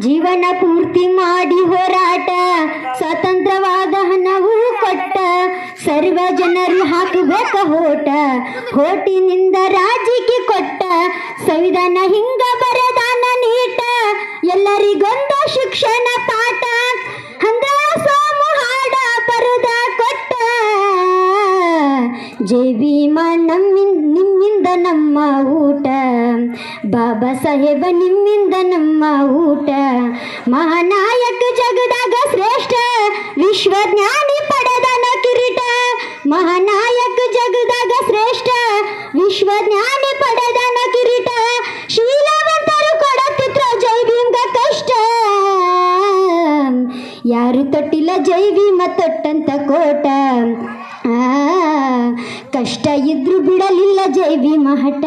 ಜೀವನ ಪೂರ್ತಿ ಮಾಡಿ ಹೋರಾಟ ಸ್ವತಂತ್ರವಾದ ಹಣವು ಕೊಟ್ಟ ಸರ್ವ ಜನರು ಹಾಕಬೇಕ ಹೋಟಿನಿಂದ ರಾಜಿಗೆ ಕೊಟ್ಟ ಸಂವಿಧಾನ ಹಿಂಗ ಬರದಾನ ನೀಟ ಎಲ್ಲರಿಗೊಂದ ಶಿಕ್ಷಣ ಪಾಠ ಹಂಗ ಸೋಮು ಹಾಡ ಬರುದ ಕೊಟ್ಟ ಜೈ ಭೀಮ ನಿಮ್ಮಿಂದ ನಮ್ಮ ಊಟ ಬಾಬಾ ಸಾಹೇಬ ನಿಮ್ಮಿಂದ ನಮ್ಮ ಊಟ ಮಹಾನಾಯಕ ಜಗದಾಗ ಶ್ರೇಷ್ಠ ವಿಶ್ವಜ್ಞಾನಿ ಪಡೆದನ ಕಿರೀಟ ಮಹಾನಾಯಕ ಜಗದಾಗ ಶ್ರೇಷ್ಠ ವಿಶ್ವಜ್ಞಾನಿ ಪಡೆದನ ಕಿರೀಟ ಶೀಲವಂತರು ಕೊಡತಿದ್ರ ಜೈ ಭೀಮ್ಗ ಕಷ್ಟ ಯಾರು ತೊಟ್ಟಿಲ್ಲ ಜೈ ಭೀಮ ತೊಟ್ಟಂತ ಕೋಟ ಕಷ್ಟ ಇದ್ರು ಬಿಡಲಿಲ್ಲ ಜೈ ಭೀಮ ಹಠ.